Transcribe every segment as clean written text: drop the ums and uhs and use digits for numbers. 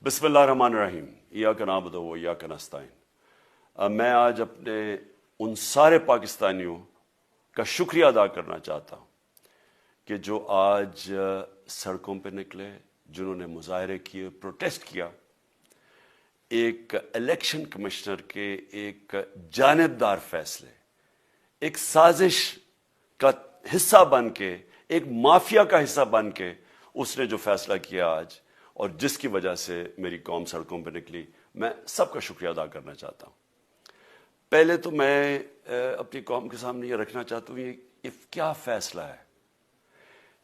بسم اللہ الرحمن الرحیم ایاک نعبد و ایاک نستعین۔ میں آج اپنے ان سارے پاکستانیوں کا شکریہ ادا کرنا چاہتا ہوں کہ جو آج سڑکوں پہ نکلے، جنہوں نے مظاہرے کیے، پروٹیسٹ کیا، ایک الیکشن کمشنر کے ایک جانبدار فیصلے، ایک سازش کا حصہ بن کے، ایک مافیا کا حصہ بن کے اس نے جو فیصلہ کیا آج، اور جس کی وجہ سے میری قوم سڑکوں پہ نکلی، میں سب کا شکریہ ادا کرنا چاہتا ہوں۔ پہلے تو میں اپنی قوم کے سامنے یہ رکھنا چاہتا ہوں یہ کیا فیصلہ ہے،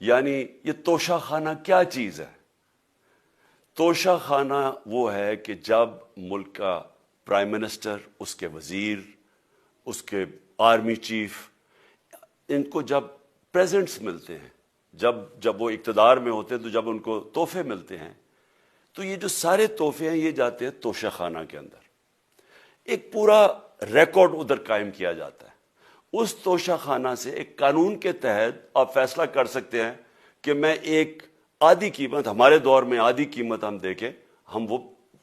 یعنی یہ توشہ خانہ کیا چیز ہے۔ توشہ خانہ وہ ہے کہ جب ملک کا پرائم منسٹر، اس کے وزیر، اس کے آرمی چیف، ان کو جب پریزنٹس ملتے ہیں، جب وہ اقتدار میں ہوتے ہیں، تو جب ان کو تحفے ملتے ہیں، تو یہ جو سارے تحفے ہیں یہ جاتے ہیں توشہ خانہ کے اندر۔ ایک پورا ریکارڈ ادھر قائم کیا جاتا ہے۔ اس توشہ خانہ سے ایک قانون کے تحت آپ فیصلہ کر سکتے ہیں کہ میں ایک آدھی قیمت، ہمارے دور میں آدھی قیمت ہم دے کے ہم وہ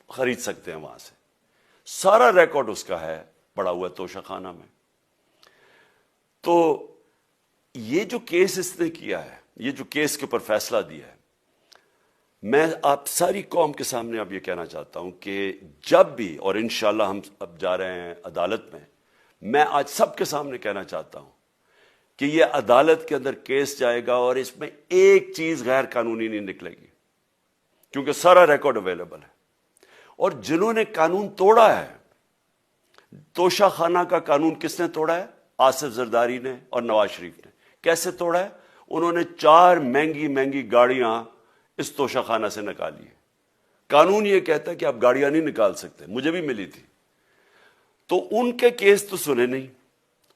خرید سکتے ہیں وہاں سے۔ سارا ریکارڈ اس کا ہے پڑا ہوا ہے توشہ خانہ میں۔ تو یہ جو کیس اس نے کیا ہے، یہ جو کیس کے اوپر فیصلہ دیا ہے، میں آپ ساری قوم کے سامنے اب یہ کہنا چاہتا ہوں کہ جب بھی، اور انشاءاللہ ہم اب جا رہے ہیں عدالت میں آج سب کے سامنے کہنا چاہتا ہوں کہ یہ عدالت کے اندر کیس جائے گا اور اس میں ایک چیز غیر قانونی نہیں نکلے گی، کیونکہ سارا ریکارڈ اویلیبل ہے۔ اور جنہوں نے قانون توڑا ہے، توشہ خانہ کا قانون کس نے توڑا ہے؟ آصف زرداری نے اور نواز شریف نے۔ کیسے توڑا ہے؟ انہوں نے 4 مہنگی گاڑیاں اس توشہ خانہ سے نکالی ہے۔ قانون یہ کہتا ہے کہ آپ گاڑیاں نہیں نکال سکتے، مجھے بھی ملی تھی۔ تو ان کے کیس تو سنے نہیں،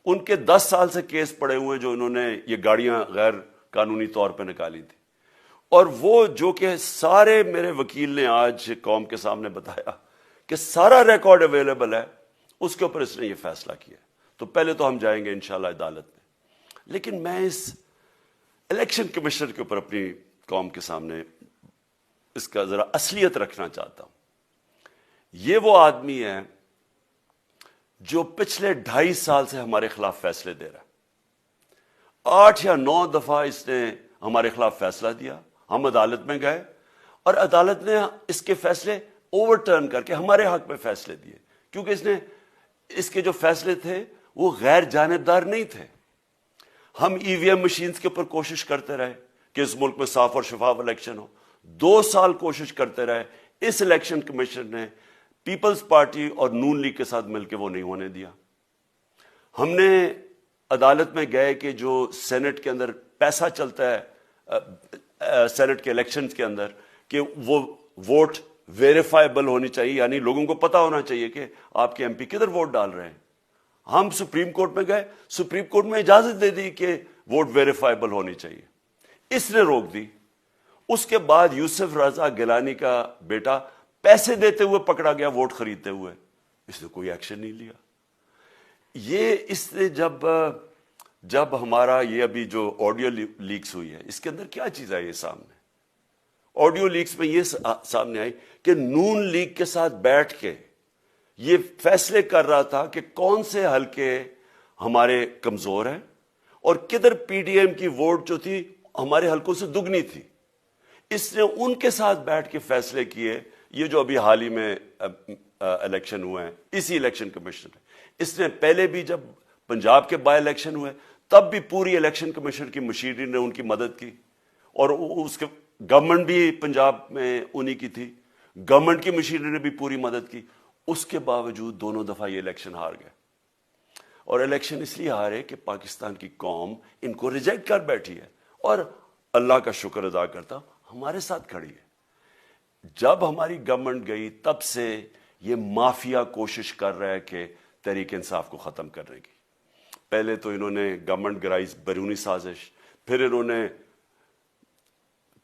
ان کے 10 سال سے کیس پڑے ہوئے جو انہوں نے یہ گاڑیاں غیر قانونی طور پہ نکالی تھی۔ اور وہ جو کہ سارے میرے وکیل نے آج قوم کے سامنے بتایا کہ سارا ریکارڈ اویلیبل ہے، اس کے اوپر اس نے یہ فیصلہ کیا۔ تو پہلے تو ہم جائیں گے انشاءاللہ عدالت میں، لیکن میں اس الیکشن کمشنر کے اوپر اپنی قوم کے سامنے اس کا ذرا اصلیت رکھنا چاہتا ہوں۔ یہ وہ آدمی ہے جو پچھلے 2.5 سال سے ہمارے خلاف فیصلے دے رہا ہے۔ 8 یا 9 دفعہ اس نے ہمارے خلاف فیصلہ دیا، ہم عدالت میں گئے اور عدالت نے اس کے فیصلے اوور ٹرن کر کے ہمارے حق میں فیصلے دیے، کیونکہ اس کے جو فیصلے تھے وہ غیر جانبدار نہیں تھے۔ ہم ای وی ایم مشینز کے اوپر کوشش کرتے رہے کہ اس ملک میں صاف اور شفاف الیکشن ہو، 2 سال کوشش کرتے رہے۔ اس الیکشن کمیشن نے پیپلز پارٹی اور نون لیگ کے ساتھ مل کے وہ نہیں ہونے دیا۔ ہم نے عدالت میں گئے کہ جو سینٹ کے اندر پیسہ چلتا ہے، سینٹ کے الیکشنز کے اندر، کہ وہ ووٹ ویریفائبل ہونی چاہیے، یعنی لوگوں کو پتا ہونا چاہیے کہ آپ کے ایم پی کدھر ووٹ ڈال رہے ہیں۔ ہم سپریم کورٹ میں گئے، سپریم کورٹ میں اجازت دے دی کہ ووٹ ویریفائبل ہونی چاہیے، اس نے روک دی۔ اس کے بعد یوسف رضا گیلانی کا بیٹا پیسے دیتے ہوئے پکڑا گیا ووٹ خریدتے ہوئے، اس نے کوئی ایکشن نہیں لیا۔ یہ اس نے جب ہمارا یہ ابھی جو آڈیو لیکس ہوئی ہے، اس کے اندر کیا چیز آئی ہے سامنے؟ آڈیو لیکس میں یہ سامنے آئی کہ نون لیگ کے ساتھ بیٹھ کے یہ فیصلے کر رہا تھا کہ کون سے حلقے ہمارے کمزور ہیں اور کدھر پی ڈی ایم کی ووٹ جو تھی ہمارے حلقوں سے دگنی تھی۔ اس نے ان کے ساتھ بیٹھ کے فیصلے کیے۔ یہ جو ابھی حال ہی میں الیکشن ہوئے ہیں، اسی الیکشن کمیشن نے، اس نے پہلے بھی جب پنجاب کے بائی الیکشن ہوئے تب بھی پوری الیکشن کمیشن کی مشینری نے ان کی مدد کی، اور اس کے گورنمنٹ بھی پنجاب میں انہی کی تھی، گورنمنٹ کی مشینری نے بھی پوری مدد کی۔ اس کے باوجود دونوں دفعہ یہ الیکشن ہار گئے، اور الیکشن اس لیے ہارے کہ پاکستان کی قوم ان کو ریجیکٹ کر بیٹھی ہے، اور اللہ کا شکر ادا کرتا ہوں ہمارے ساتھ کھڑی ہے۔ جب ہماری گورنمنٹ گئی تب سے یہ مافیا کوشش کر رہا ہے کہ تحریک انصاف کو ختم کرنے کی۔ پہلے تو انہوں نے گورنمنٹ گرائی بیرونی سازش، پھر انہوں نے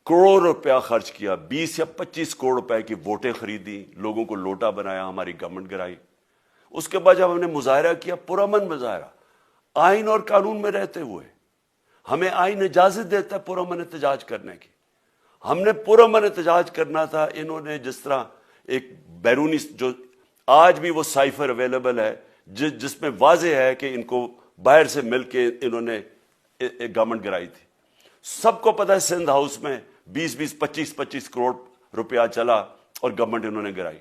کروڑ روپیہ خرچ کیا، 20 یا 25 کروڑ روپے کی ووٹیں خریدی، لوگوں کو لوٹا بنایا، ہماری گورنمنٹ گرائی۔ اس کے بعد جب ہم نے مظاہرہ کیا، پرامن مظاہرہ، آئین اور قانون میں رہتے ہوئے، ہمیں آئین اجازت دیتا ہے پرامن احتجاج کرنے کی، ہم نے پرامن احتجاج کرنا تھا۔ انہوں نے جس طرح ایک بیرونی جو آج بھی وہ سائفر اویلیبل ہے جس میں واضح ہے کہ ان کو باہر سے مل کے انہوں نے ایک گورنمنٹ گرائی تھی. سب کو پتا ہے سندھ ہاؤس میں 20 25 کروڑ روپیہ چلا اور گورنمنٹ انہوں نے گرائی.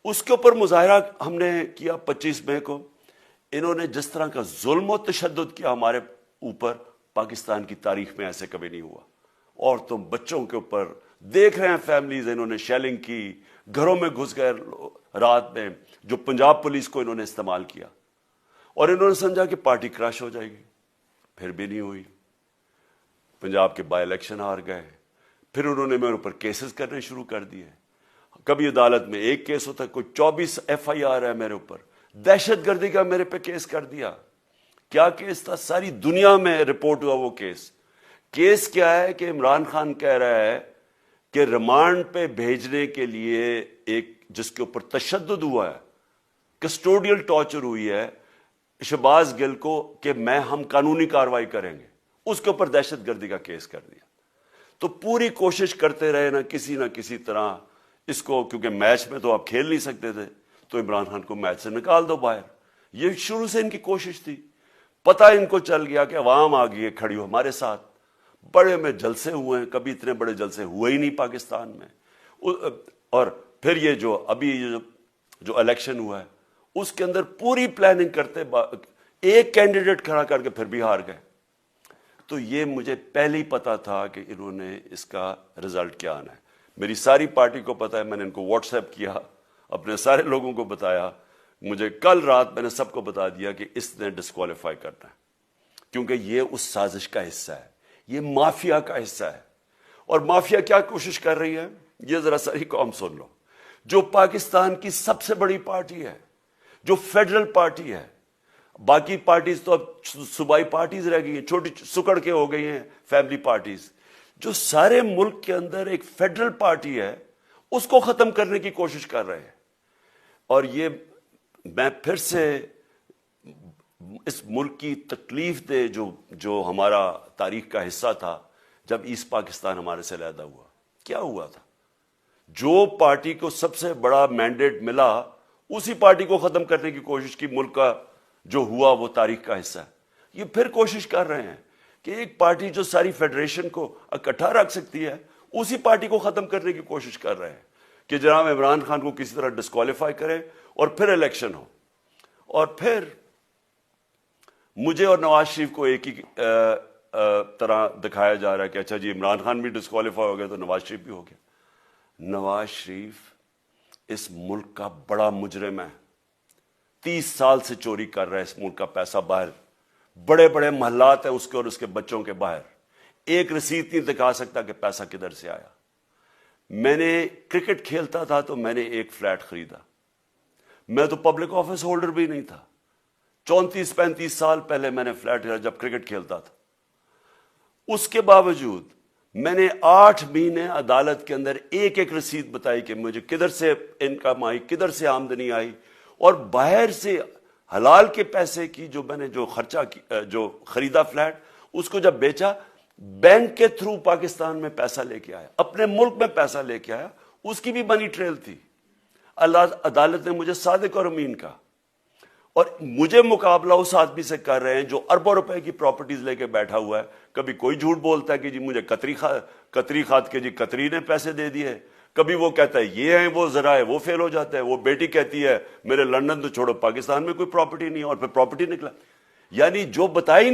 اس کے اوپر مظاہرہ ہم نے کیا 25 مئی کو. انہوں نے جس طرح کا ظلم و تشدد کیا ہمارے اوپر پاکستان کی تاریخ میں ایسے کبھی نہیں ہوا. عورتوں بچوں کے اوپر دیکھ رہے ہیں فیملیز, انہوں نے شیلنگ کی, گھروں میں گھس گئے رات میں, جو پنجاب پولیس کو انہوں نے استعمال کیا اور انہوں نے سمجھا کہ پارٹی کراش ہو جائے گی. پھر بھی نہیں ہوئی. پنجاب کے بائی الیکشن ہار گئے. پھر انہوں نے میرے اوپر کیسز کرنے شروع کر دیے. کبھی عدالت میں ایک کیس ہوتا ہے, کوئی 24 FIR ہے میرے اوپر. دہشت گردی کا میرے پہ کیس کر دیا. کیا کیس تھا؟ ساری دنیا میں رپورٹ ہوا وہ کیس. کیس کیا ہے کہ عمران خان کہہ رہا ہے کہ ریمانڈ پہ بھیجنے کے لیے ایک جس کے اوپر تشدد ہوا ہے, کسٹوڈیل ٹارچر ہوئی ہے شہباز گل کو, کہ ہم قانونی کاروائی کریں گے. اس کے اوپر دہشت گردی کا کیس کر دیا. تو پوری کوشش کرتے رہے نہ کسی طرح اس کو, کیونکہ میچ میں تو آپ کھیل نہیں سکتے تھے, تو عمران خان کو میچ سے نکال دو باہر. یہ شروع سے ان کی کوشش تھی. پتہ ان کو چل گیا کہ عوام آ گئی ہے کھڑی ہو ہمارے ساتھ. بڑے میں جلسے ہوئے ہیں, کبھی اتنے بڑے جلسے ہوئے ہی نہیں پاکستان میں. اور پھر یہ جو ابھی جو الیکشن ہوا ہے اس کے اندر پوری پلاننگ کرتے ایک کینڈیڈیٹ کھڑا کر کے پھر بھی ہار گئے. تو یہ مجھے پہلے ہی پتا تھا کہ انہوں نے اس کا رزلٹ کیا آنا ہے. میری ساری پارٹی کو پتا ہے, میں نے ان کو واٹس ایپ کیا, اپنے سارے لوگوں کو بتایا. مجھے کل رات میں نے سب کو بتا دیا کہ اس نے ڈسکوالیفائی کرنا ہے, کیونکہ یہ اس سازش کا حصہ ہے, یہ مافیا کا حصہ ہے. اور مافیا کیا کوشش کر رہی ہے, یہ ذرا ساری قوم سن لو. جو پاکستان کی سب سے بڑی پارٹی ہے, جو فیڈرل پارٹی ہے, باقی پارٹیز تو اب صوبائی پارٹیز رہ گئی ہیں, چھوٹی سکڑ کے ہو گئی ہیں فیملی پارٹیز. جو سارے ملک کے اندر ایک فیڈرل پارٹی ہے, اس کو ختم کرنے کی کوشش کر رہے ہیں. اور یہ میں پھر سے اس ملک کی تکلیف دے جو ہمارا تاریخ کا حصہ تھا, جب ایسٹ پاکستان ہمارے سے علیحدہ ہوا, کیا ہوا تھا؟ جو پارٹی کو سب سے بڑا مینڈیٹ ملا اسی پارٹی کو ختم کرنے کی کوشش کی. ملک کا جو ہوا وہ تاریخ کا حصہ ہے. یہ پھر کوشش کر رہے ہیں کہ ایک پارٹی جو ساری فیڈریشن کو اکٹھا رکھ سکتی ہے, اسی پارٹی کو ختم کرنے کی کوشش کر رہے ہیں کہ جناب عمران خان کو کسی طرح ڈسکوالیفائی کرے اور پھر الیکشن ہو. اور پھر مجھے اور نواز شریف کو ایک ہی طرح دکھایا جا رہا ہے کہ اچھا جی عمران خان بھی ڈسکوالیفائی ہو گیا تو نواز شریف بھی ہو گیا. نواز شریف اس ملک کا بڑا مجرم ہے. 30 سال سے چوری کر رہا ہے اس ملک کا پیسہ باہر. بڑے بڑے محلات ہیں اس کے اور اس کے بچوں کے باہر. ایک رسید نہیں دکھا سکتا کہ پیسہ کدھر سے آیا. میں نے کرکٹ کھیلتا تھا تو میں نے ایک فلیٹ خریدا. میں تو پبلک آفس ہولڈر بھی نہیں تھا. 34-35 سال پہلے میں نے فلیٹ خریدا جب کرکٹ کھیلتا تھا. اس کے باوجود میں نے 8 مہینے عدالت کے اندر ایک ایک رسید بتائی کہ مجھے کدھر سے انکم آئی, کدھر سے آمدنی آئی, اور باہر سے حلال کے پیسے کی جو میں نے جو خرچہ جو خریدا فلیٹ, اس کو جب بیچا بینک کے تھرو پاکستان میں پیسہ لے کے آیا, اپنے ملک میں پیسہ لے کے آیا. اس کی بھی منی ٹریل تھی. عدالت نے مجھے صادق اور امین کہا, اور مجھے مقابلہ اس آدمی سے کر رہے ہیں جو اربوں روپے کی پراپرٹیز لے کے بیٹھا ہوا ہے. کبھی کوئی جھوٹ بولتا ہے کہ جی مجھے قطری خات کے جی قطری نے پیسے دے دیے, کبھی وہ کہتا ہے یہ ہیں وہ ذرائع, وہ فیل ہو جاتا ہے. وہ بیٹی کہتی ہے میرے لندن تو چھوڑو پاکستان میں کوئی پراپرٹی نہیں, اور پھر پراپرٹی نکلا. یعنی جو بتائی نہیں